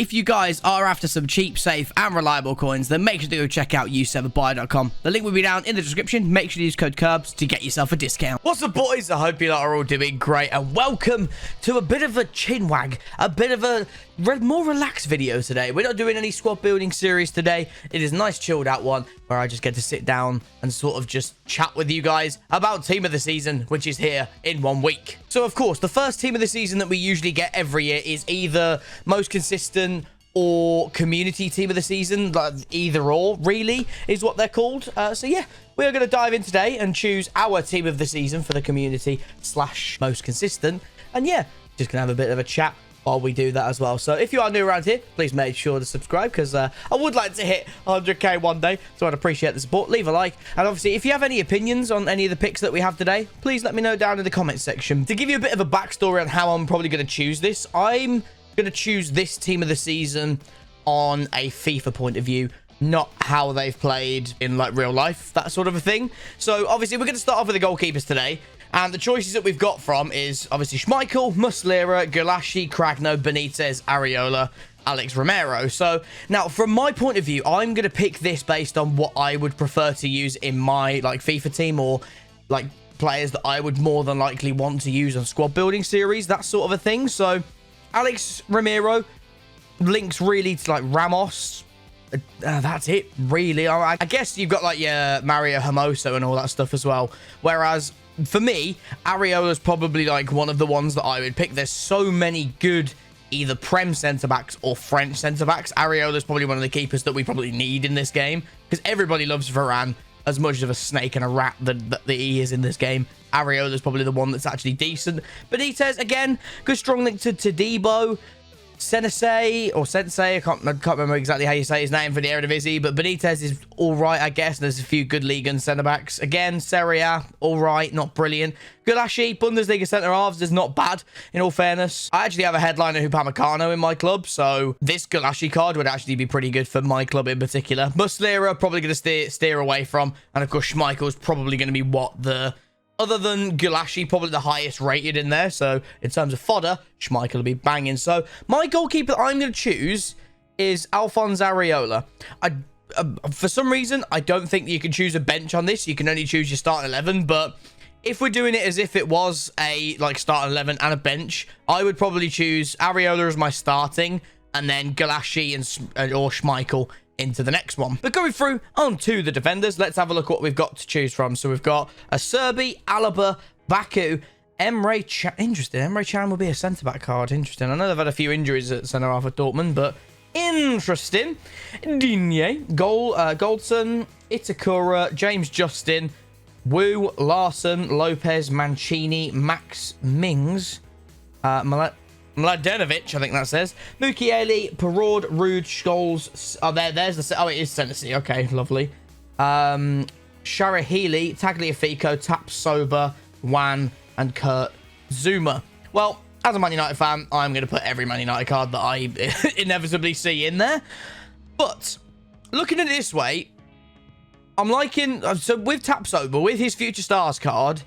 If you guys are after some cheap, safe, and reliable coins, then make sure to go check out u7buy.com. The link will be down in the description. Make sure to use code Kirbz to get yourself a discount. What's up, boys? I hope you lot are all doing great, and welcome to a bit of a chinwag, a bit of a more relaxed video today. We're not doing any squad building series today. It is a nice chilled out one where I just get to sit down and sort of just chat with you guys about team of the season, which is here in 1 week. So of course, the first team of the season that we usually get every year is either most consistent or community team of the season. Like either or really is what they're called. So yeah, we're going to dive in today and choose our team of the season for the community / most consistent. And yeah, just gonna have a bit of a chat while we do that as well. So if you are new around here, please make sure to subscribe, because I would like to hit 100k one day, so I'd appreciate the support. Leave a like, and obviously if you have any opinions on any of the picks that we have today, please let me know down in the comments section. To give you a bit of a backstory on how I'm probably going to choose this, I'm going to choose this team of the season on a FIFA point of view, not how they've played in like real life, that sort of a thing. So obviously we're going to start off with the goalkeepers today. And the choices that we've got from is obviously Schmeichel, Muslera, Gulaschi, Cragno, Benitez, Areola, Alex Romero. So now from my point of view, I'm going to pick this based on what I would prefer to use in my like FIFA team, or like players that I would more than likely want to use on squad building series, that sort of a thing. So Alex Romero links really to like Ramos. That's it, really. I guess you've got like your Mario Hermoso and all that stuff as well. Whereas for me, Areola is probably like one of the ones that I would pick. There's so many good either Prem centre-backs or French centre-backs. Areola is probably one of the keepers that we probably need in this game, because everybody loves Varane as much of a snake and a rat that he is in this game. Areola is probably the one that's actually decent. Benitez, again, good strong link to Debo. Sensei, I can't remember exactly how you say his name for the Eredivisie, but Benitez is all right, I guess. There's a few good league and centre-backs. Again, Serie A, all right, not brilliant. Gulaschi, Bundesliga centre-halves is not bad, in all fairness. I actually have a headliner Upamecano in my club, so this Gulaschi card would actually be pretty good for my club in particular. Muslera, probably going to steer away from, and of course, Schmeichel is probably going to be what the... Other than Gulaschi, probably the highest rated in there. So in terms of fodder, Schmeichel will be banging. So my goalkeeper I'm going to choose is Alphonse Areola. For some reason, I don't think you can choose a bench on this. You can only choose your starting 11. But if we're doing it as if it was a like starting 11 and a bench, I would probably choose Areola as my starting, and then Gulaschi or Schmeichel into the next one. But going through onto the defenders, let's have a look what we've got to choose from. So we've got a Serbi, Alaba, Baku, Emre Can. Interesting. Emre Can will be a centre-back card. Interesting. I know they've had a few injuries at centre-half at Dortmund, but interesting. Digne, Goldson, Itakura, James Justin, Wu, Larson, Lopez, Mancini, Max Mings, Mladenovic, I think that says. Mukiele, Perraud, Rude, Scholes. Oh, there's the... Oh, it is Tennessee. Okay, lovely. Sharahili, Tagliafico, Tapsoba, Wan, and Kurt Zuma. Well, as a Man United fan, I'm going to put every Man United card that I inevitably see in there. But looking at it this way, I'm liking... So with Tapsoba, with his Future Stars card,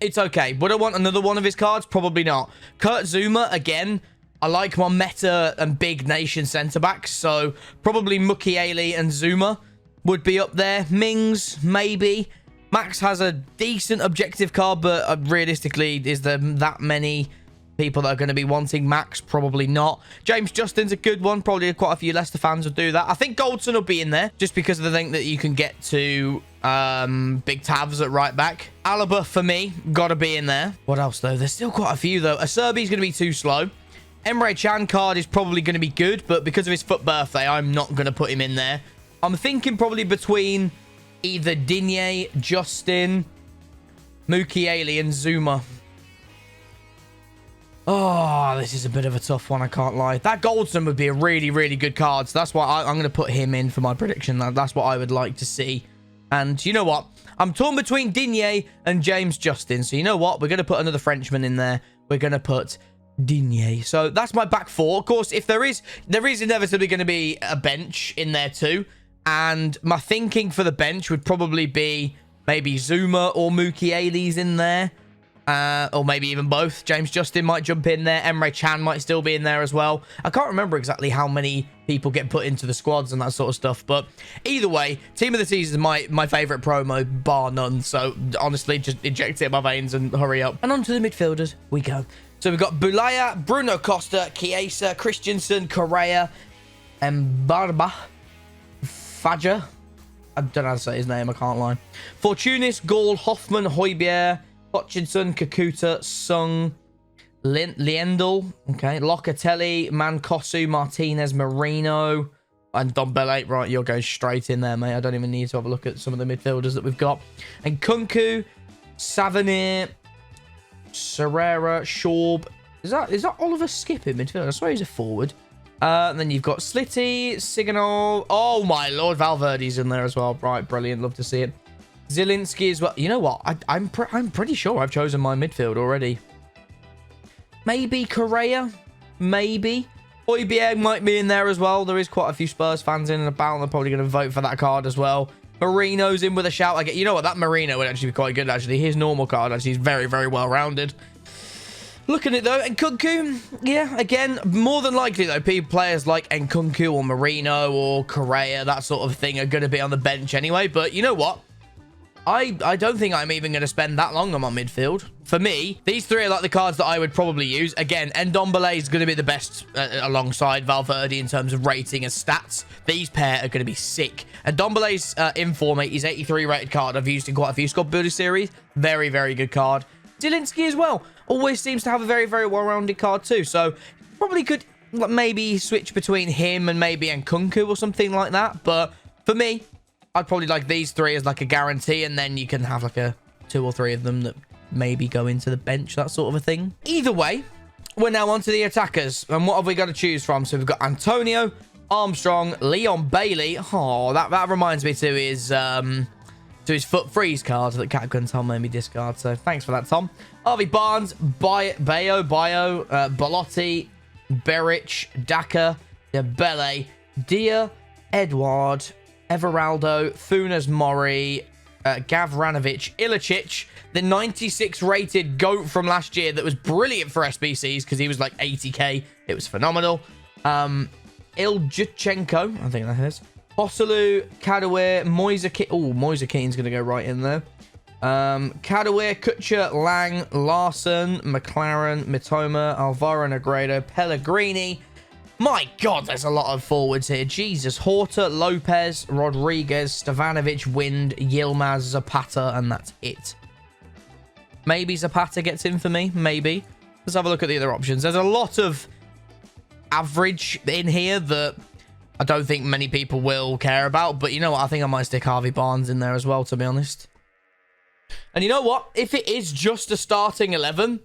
it's okay. Would I want another one of his cards? Probably not. Kurt Zuma, again, I like my meta and big nation centre-backs, so probably Mukiele and Zuma would be up there. Mings, maybe. Max has a decent objective card, but realistically, is there that many people that are going to be wanting Max? Probably not. James Justin's a good one. Probably quite a few Leicester fans will do that. I think Goldson will be in there, just because of the thing that you can get to big Tavs at right back. Alaba, for me, gotta be in there. What else, though? There's still quite a few, though. Acerbi's gonna be too slow. Emre Can card is probably gonna be good, but because of his foot birthday, I'm not gonna put him in there. I'm thinking probably between either Digne, Justin, Mukiele, and Zuma. Oh, this is a bit of a tough one, I can't lie. That Goldson would be a really, really good card, so that's why I'm going to put him in for my prediction. That's what I would like to see. And you know what? I'm torn between Digne and James Justin. So you know what? We're going to put another Frenchman in there. We're going to put Digne. So that's my back four. Of course, if there is inevitably going to be a bench in there too. And my thinking for the bench would probably be maybe Zuma or Mukiele's in there. Or maybe even both. James Justin might jump in there. Emre Can might still be in there as well. I can't remember exactly how many people get put into the squads and that sort of stuff. But either way, Team of the Season is my favourite promo, bar none. So honestly, just inject it in my veins and hurry up. And on to the midfielders we go. So we've got Bulaya, Bruno Costa, Chiesa, Christensen, Correa, Mbarba, Fadja. I don't know how to say his name, I can't lie. Fortunis, Gall, Hoffman, Højbjerg, Hutchinson, Kakuta, Sung, Liendl, okay, Locatelli, Mancosu, Martinez, Marino, and Dombele. Right, you're going straight in there, mate. I don't even need to have a look at some of the midfielders that we've got. And Kunku, Savanir, Serrera, Shorb. Is that Oliver Skip in midfield? I swear he's a forward. And then you've got Slitty, Signal. Oh, my Lord, Valverde's in there as well. Right, brilliant. Love to see it. Zielinski as well. You know what? I'm pretty sure I've chosen my midfield already. Maybe Correa. Maybe. Højbjerg might be in there as well. There is quite a few Spurs fans in and about. They're probably going to vote for that card as well. Marino's in with a shout. You know what? That Marino would actually be quite good, actually. His normal card, actually, is very, very well-rounded. Look at it, though. Nkunku, yeah, again, more than likely, though, players like Nkunku or Marino or Correa, that sort of thing, are going to be on the bench anyway. But you know what? I don't think I'm even going to spend that long on my midfield. For me, these three are like the cards that I would probably use. Again, Ndombele is going to be the best alongside Valverde in terms of rating and stats. These pair are going to be sick. Ndombele's Inform, he's 83 rated card. I've used in quite a few squad builder series. Very, very good card. Zielinski as well. Always seems to have a very, very well-rounded card too. So, probably could maybe switch between him and maybe Nkunku or something like that. But for me, I'd probably like these three as like a guarantee, and then you can have like a 2 or 3 of them that maybe go into the bench, that sort of a thing. Either way, we're now on to the attackers. And what have we got to choose from? So we've got Antonio, Armstrong, Leon Bailey. Oh, that reminds me to his foot freeze card that CAPGUNTOM made me discard. So thanks for that, Tom. Harvey Barnes, Bayo, Belotti, Beric, Daka, Dembele, Dia, Edward, Everaldo, Funes Mori, Gavranovic, Ilicic, the 96 rated GOAT from last year that was brilliant for SBCs because he was like 80k. It was phenomenal. Iljutchenko, I think that is. Hosselu, Kadewere, Moise Kean. Oh, Moise Kean's going to go right in there. Kadewere, Kutcher, Lang, Larson, McLaren, Mitoma, Alvaro Negredo, Pellegrini. My God, there's a lot of forwards here. Jesus. Horta, Lopez, Rodriguez, Stevanovic, Wind, Yilmaz, Zapata, and that's it. Maybe Zapata gets in for me. Maybe. Let's have a look at the other options. There's a lot of average in here that I don't think many people will care about. But you know what? I think I might stick Harvey Barnes in there as well, to be honest. And you know what? If it is just a starting 11...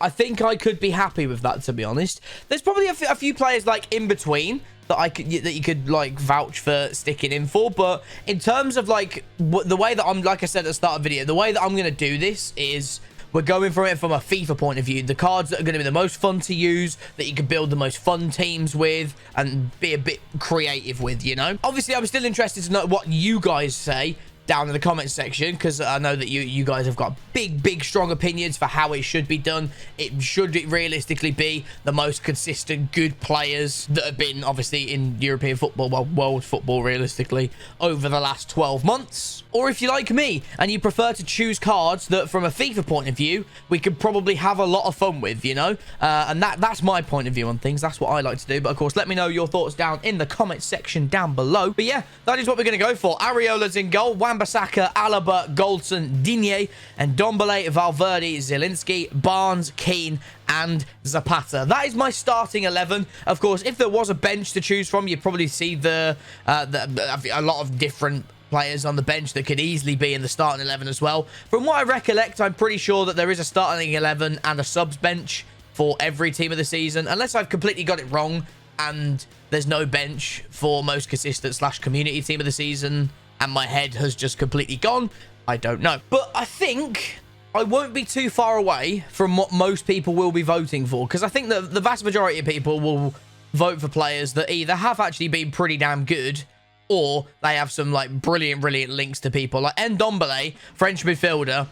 I think I could be happy with that, to be honest. There's probably a few players like in between that you could like vouch for sticking in for, but in terms of like the way that I'm, like I said at the start of the video, the way that I'm going to do this is we're going from it from a FIFA point of view. The cards that are going to be the most fun to use, that you can build the most fun teams with and be a bit creative with, you know. Obviously, I'm still interested to know what you guys say down in the comments section, because I know that you guys have got big strong opinions for how it should be done. It should realistically be the most consistent good players that have been obviously in European football, well, world football realistically, over the last 12 months. Or if you like me and you prefer to choose cards that from a FIFA point of view we could probably have a lot of fun with, you know, and that's my point of view on things. That's what I like to do. But of course, let me know your thoughts down in the comments section down below. But yeah, that is what we're going to go for. Areola's in goal, Wan-Bissaka, Alaba, Goldson, Digne, and Ndombele, Valverde, Zielinski, Barnes, Keane, and Zapata. That is my starting 11. Of course, if there was a bench to choose from, you'd probably see a lot of different players on the bench that could easily be in the starting 11 as well. From what I recollect, I'm pretty sure that there is a starting 11 and a subs bench for every team of the season, unless I've completely got it wrong and there's no bench for most consistent / community team of the season and my head has just completely gone. I don't know. But I think I won't be too far away from what most people will be voting for, because I think that the vast majority of people will vote for players that either have actually been pretty damn good or they have some like brilliant links to people like Ndombele, French midfielder.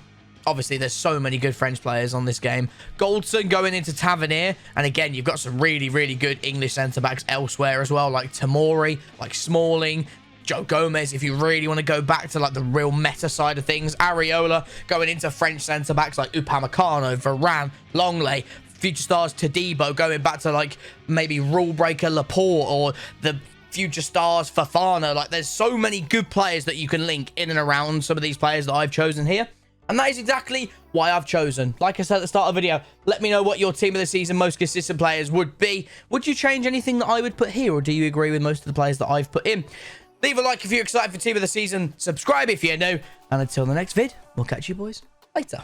Obviously, there's so many good French players on this game. Goldson going into Tavernier. And again, you've got some really, really good English centre-backs elsewhere as well, like Tamori, like Smalling, Joe Gomez, if you really want to go back to like the real meta side of things. Areola going into French centre-backs like Upamecano, Varane, Longley. Future stars Todibo going back to like maybe rule breaker Laporte or the future stars Fofana. Like there's so many good players that you can link in and around some of these players that I've chosen here. And that is exactly why I've chosen. Like I said at the start of the video, let me know what your team of the season most consistent players would be. Would you change anything that I would put here, or do you agree with most of the players that I've put in? Leave a like if you're excited for team of the season. Subscribe if you're new. And until the next vid, we'll catch you boys later.